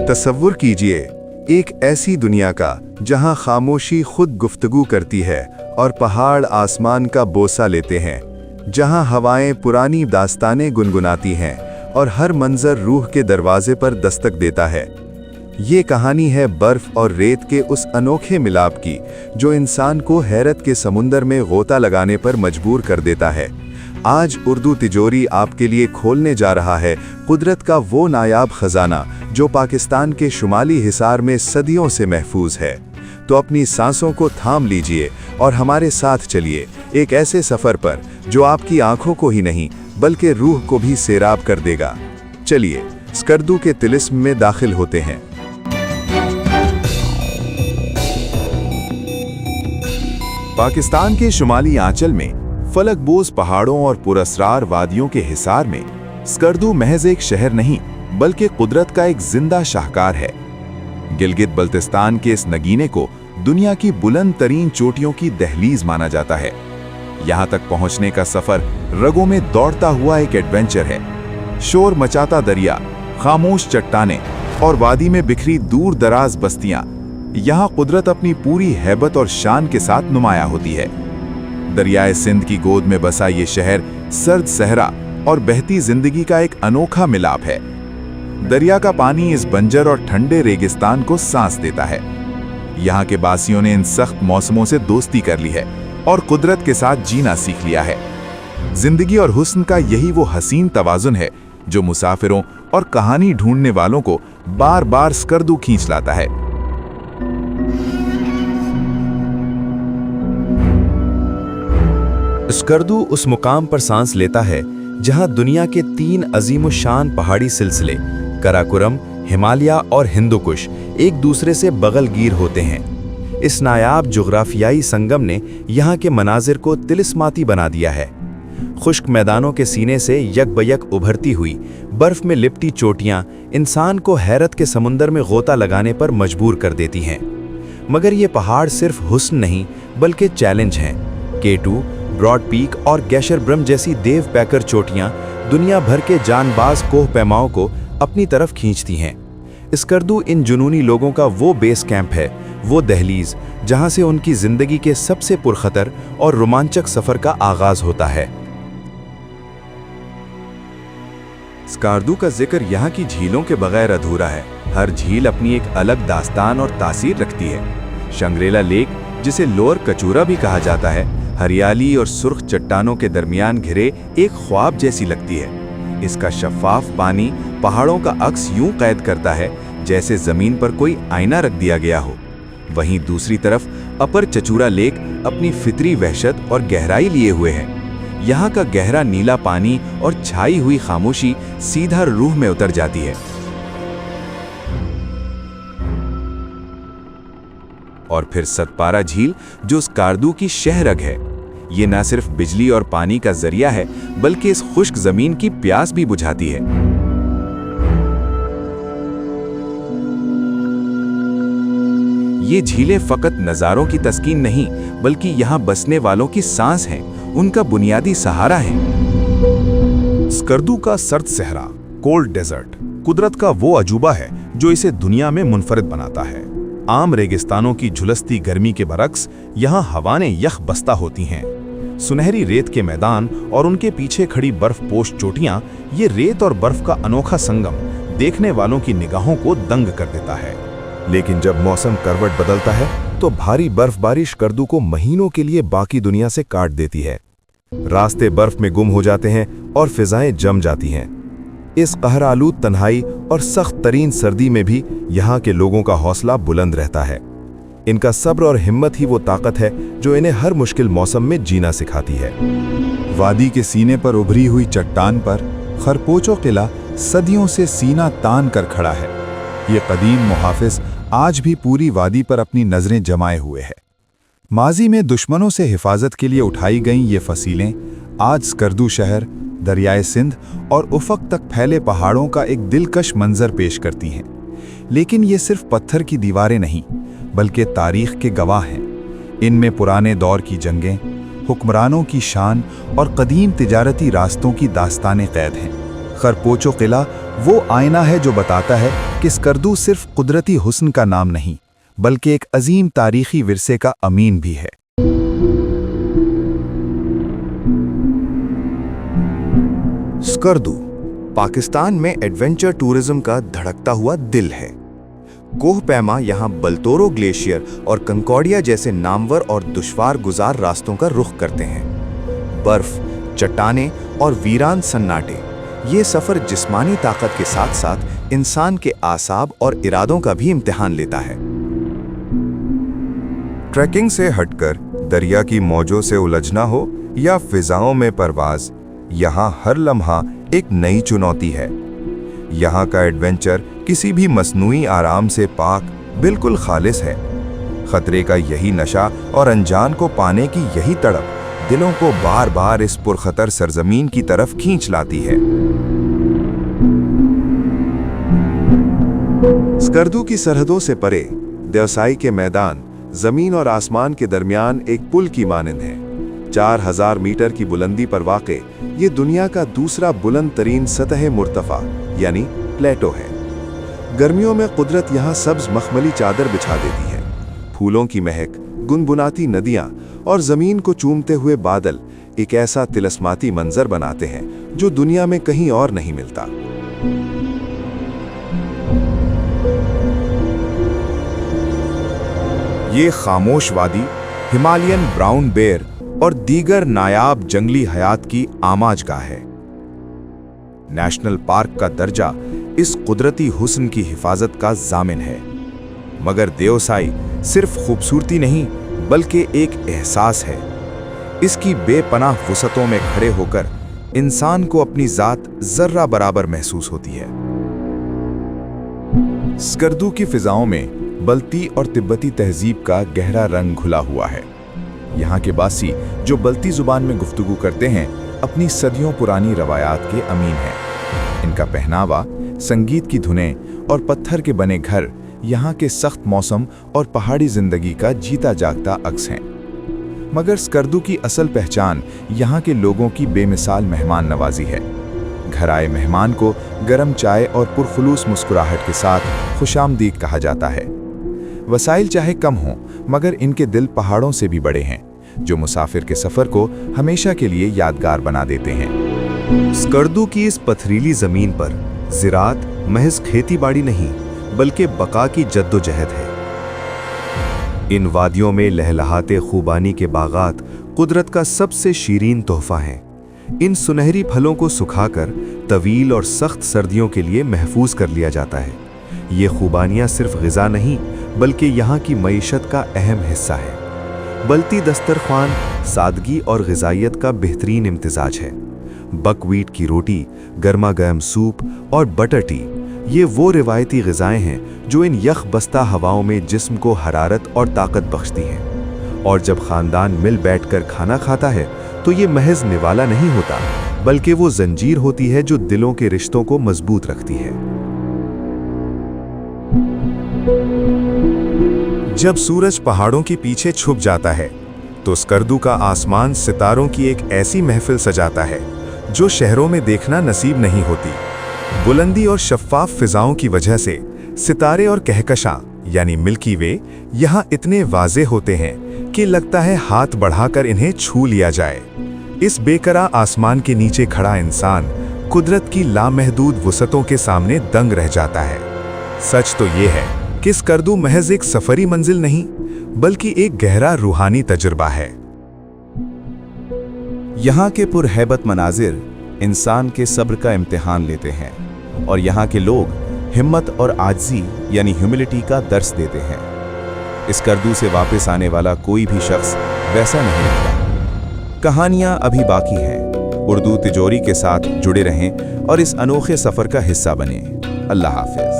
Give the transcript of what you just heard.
तसव्वुर कीजिए एक ऐसी दुनिया का जहां खामोशी खुद गुफ्तगू करती है और पहाड़ आसमान का बोसा लेते हैं, जहां हवाएं पुरानी दास्तानें गुनगुनाती हैं और हर मंजर रूह के दरवाजे पर दस्तक देता है। ये कहानी है बर्फ और रेत के उस अनोखे मिलाप की जो इंसान को हैरत के समुंदर में गोता लगाने पर मजबूर कर देता है। आज उर्दू तिजोरी आपके लिए खोलने जा रहा है कुदरत का वो नायाब खजाना जो पाकिस्तान के शुमाली हिसार में सदियों से महफूज है। तो अपनी सांसों को थाम लीजिए और हमारे साथ चलिए एक ऐसे सफर पर जो आपकी आंखों को ही नहीं बल्कि रूह को भी सैराब कर देगा। चलिए स्कर्दू के तिलिस्म में दाखिल होते हैं। पाकिस्तान के शुमाली आंचल में फलकबोज पहाड़ों और पुरस्रार वादियों के हिसार में स्कर्दू महज एक शहर नहीं बल्कि कुदरत का एक जिंदा शाहकार है। गिलगित बल्तिस्तान के इस नगीने को दुनिया की बुलंद तरीन चोटियों की दहलीज माना जाता है। यहाँ तक पहुँचने का सफर रगों में दौड़ता हुआ एक एडवेंचर है। शोर मचाता दरिया, खामोश चट्टानें और वादी में बिखरी दूर दराज बस्तियां, यहाँ कुदरत अपनी पूरी हैबत और शान के साथ नुमाया होती है। दरियाए सिंध की गोद में बसा ये शहर सर्द सहरा और बहती जिंदगी का एक अनोखा मिलाप है। दरिया का पानी इस बंजर और ठंडे रेगिस्तान को सांस देता है। यहाँ के बासियों ने इन सख्त मौसमों से दोस्ती कर ली है और कुदरत के साथ जीना सीख लिया है। जिंदगी और हुस्न का यही वो हसीन तवाजुन है जो मुसाफिरों और कहानी ढूंढने वालों को बार बार स्कर्दू खींच लाता है। स्कर्दू उस मुकाम पर सांस लेता है जहां दुनिया के 3 अजीम शान पहाड़ी सिलसिले कराकोरम, हिमालय और हिंदुकुश एक दूसरे से बगलगीर होते हैं। इस नायाब जुग्राफियाई संगम ने यहाँ के मनाजिर को तिलिस्माती बना दिया है। खुश्क मैदानों के सीने से यकबयक उभरती हुई बर्फ में लिपटी चोटियाँ इंसान को हैरत के समुंदर में गोता लगाने पर मजबूर कर देती हैं। मगर ये पहाड़ सिर्फ हुस्न नहीं बल्कि चैलेंज हैं। K2, ब्रॉड पीक और गैशर ब्रह्म जैसी देव पैकर चोटियां दुनिया भर के जानबाज कोह पैमाओं को अपनी तरफ खींचती हैं। स्कर्दू इन जुनूनी लोगों का वो बेस कैंप है, वो दहलीज जहां से उनकी जिंदगी के सबसे पुरखतर और रोमांचक सफर का आगाज होता है। स्कर्दू का जिक्र यहाँ की झीलों के बगैर अधूरा है। हर झील अपनी एक अलग दास्तान और तासीर रखती है। शंग्रेला लेक, जिसे लोअर कचूरा भी कहा जाता है, हरियाली और सुर्ख चट्टानों के दरमियान घिरे एक ख्वाब जैसी लगती है। इसका शफाफ पानी पहाड़ों का अक्स यूं कैद करता है जैसे जमीन पर कोई आईना रख दिया गया हो। वहीं दूसरी तरफ अपर चचूरा लेक अपनी फितरी वहशत और गहराई लिए हुए है। यहाँ का गहरा नीला पानी और छाई हुई खामोशी सीधा रूह में उतर जाती है। और फिर सतपारा झील जो स्कर्दू की शहरग है। ये न सिर्फ बिजली और पानी का जरिया है बल्कि इस खुश्क जमीन की प्यास भी बुझाती है। ये झीलें फकत नज़ारों की तस्कीन नहीं बल्कि यहाँ बसने वालों की सांस हैं, उनका बुनियादी सहारा है। स्कर्दू का सर्द सहरा, कोल्ड डेजर्ट, कुदरत का वो अजूबा है जो इसे दुनिया में मुनफरिद बनाता है। आम रेगिस्तानों की झुलसती गर्मी के बरक्स यहाँ हवाएं यख बस्ता होती हैं। सुनहरी रेत के मैदान और उनके पीछे खड़ी बर्फपोश चोटियां, ये रेत और बर्फ का अनोखा संगम देखने वालों की निगाहों को दंग कर देता है। लेकिन जब मौसम करवट बदलता है तो भारी बर्फबारी स्कर्दू को महीनों के लिए बाकी दुनिया से काट देती है। रास्ते बर्फ में गुम हो जाते हैं और फिजाएं जम जाती हैं। इस कहर आलूद तन्हाई और सख्त तरीन सर्दी में भी यहाँ के लोगों का हौसला बुलंद रहता है। इनका सब्र और हिम्मत ही वो ताकत है जो इन्हें हर मुश्किल मौसम में जीना सिखाती है। वादी के सीने पर उभरी हुई चट्टान पर खरपोचो किला सदियों से सीना तान कर खड़ा है। ये कदीम मुहाफिज आज भी पूरी वादी पर अपनी नजरें जमाए हुए है। माजी में दुश्मनों से हिफाजत के लिए उठाई गईं ये फसीलें आज स्कर्दू शहर, दरियाए सिंध और उफक तक फैले पहाड़ों का एक दिलकश मंजर पेश करती हैं। लेकिन ये सिर्फ पत्थर की दीवारें नहीं बल्कि तारीख के गवाह हैं। इनमें पुराने दौर की जंगें, हुक्मरानों की शान और कदीम तिजारती रास्तों की दास्तानें कैद हैं। खरपोचो किला वो आईना है जो बताता है कि स्कर्दू सिर्फ कुदरती हुस्न का नाम नहीं बल्कि एक अजीम तारीखी विरसे का अमीन भी है। स्कर्दू पाकिस्तान में एडवेंचर टूरिज्म का धड़कता हुआ दिल है। कोह पैमा यहाँ बल्तोरो ग्लेशियर और कंकॉर्डिया जैसे नामवर और दुश्वार गुजार रास्तों का रुख करते हैं। बर्फ, चट्टानें और वीरान सन्नाटे, ये सफ़र जिस्मानी ताकत के साथ साथ इंसान के आसाब और इरादों का भी इम्तिहान लेता है। ट्रैकिंग से हटकर दरिया की मौजों से उलझना हो या फिजाओं में परवाज, यहाँ हर लम्हा एक नई चुनौती है। यहाँ का एडवेंचर किसी भी मसनूई आराम से पाक बिल्कुल खालिस है। खतरे का यही नशा और अनजान को पाने की यही तड़प दिलों को बार बार इस पुरखतर सरजमीन की तरफ खींच लाती है। स्कर्दू की सरहदों से परे देवसाई के मैदान जमीन और आसमान के दरमियान एक पुल की मानंद है। 4000 मीटर की बुलंदी पर वाक़े ये दुनिया का दूसरा बुलंद तरीन सतह मुर्तफा यानी प्लेटो है। गर्मियों में कुदरत यहाँ सब्ज मखमली चादर बिछा देती है। फूलों की महक, गुनगुनाती नदियाँ और ज़मीन को चूमते हुए बादल एक ऐसा तिलस्माती मंजर बनाते हैं जो दुनिया में कहीं और नहीं मिलता। ये खामोश वादी हिमालयन ब्राउन बेर और दीगर नायाब जंगली हयात की आमाजगाह है। नेशनल पार्क का दर्जा इस कुदरती हुस्न की हिफाजत का जामिन है। मगर देवसाई सिर्फ खूबसूरती नहीं बल्कि एक एहसास है। इसकी बेपनाह वुसअतों में खड़े होकर इंसान को अपनी जात जर्रा बराबर महसूस होती है। स्कर्दू की फिजाओं में बल्ती और तिब्बती तहजीब का गहरा रंग घुला हुआ है। यहाँ के बासी जो बल्ती जुबान में गुफ्तगू करते हैं अपनी सदियों पुरानी रवायात के अमीन हैं। इनका पहनावा, संगीत की धुनें और पत्थर के बने घर यहाँ के सख्त मौसम और पहाड़ी जिंदगी का जीता जागता अक्स हैं। मगर स्कर्दू की असल पहचान यहाँ के लोगों की बेमिसाल मेहमान नवाजी है। घर आए मेहमान को गर्म चाय और पुरखुलूस मुस्कुराहट के साथ खुशामदीद कहा जाता है। वसाइल चाहे कम हों मगर इनके दिल पहाड़ों से भी बड़े हैं जो मुसाफिर के सफ़र को हमेशा के लिए यादगार बना देते हैं। स्कर्दू की इस पथरीली ज़मीन पर ज़िरात महज खेतीबाड़ी नहीं बल्कि बका की जद्दोजहद है। इन वादियों में लहलहाते खूबानी के बागात कुदरत का सबसे शीरीन तोहफा हैं। इन सुनहरी फलों को सुखाकर तवील और सख्त सर्दियों के लिए महफूज कर लिया जाता है। ये खूबानियाँ सिर्फ ग़िज़ा नहीं बल्कि यहाँ की मईशत का अहम हिस्सा है। बल्ती दस्तरख्वान सादगी और ग़िज़ाइयत का बेहतरीन इम्तिजाज है। बकवीट की रोटी, गर्मा गर्म सूप और बटर टी, ये वो रिवायती ग़िज़ाएँ हैं जो इन यख बस्ता हवाओं में जिस्म को हरारत और ताकत बख्शती हैं। और जब ख़ानदान मिल बैठकर खाना खाता है तो ये महज निवाला नहीं होता बल्कि वो जंजीर होती है जो दिलों के रिश्तों को मजबूत रखती है। जब सूरज पहाड़ों के पीछे छुप जाता है तो स्कर्दू का आसमान सितारों की एक ऐसी महफिल सजाता है जो शहरों में देखना नसीब नहीं होती। बुलंदी और शफ़ाफ फिजाओं की वजह से सितारे और कहकशां यानी मिल्की वे यहाँ इतने वाज़े होते हैं कि लगता है हाथ बढ़ाकर इन्हें छू लिया जाए। इस बेकरार आसमान के नीचे खड़ा इंसान कुदरत की लामहदूद वुसअतों के सामने दंग रह जाता है। सच तो ये है कि स्कर्दू महज एक सफरी मंजिल नहीं बल्कि एक गहरा रूहानी तजुर्बा है। यहाँ के पुरहैबत मनाजिर इंसान के सब्र का इम्तिहान लेते हैं और यहाँ के लोग हिम्मत और आजिज़ी यानी ह्यूमिलिटी का दर्स देते हैं। इस स्कर्दू से वापस आने वाला कोई भी शख्स वैसा नहीं रहता। कहानियाँ अभी बाकी हैं। उर्दू तिजोरी के साथ जुड़े रहें और इस अनोखे सफ़र का हिस्सा बनें। अल्लाह हाफ़िज़।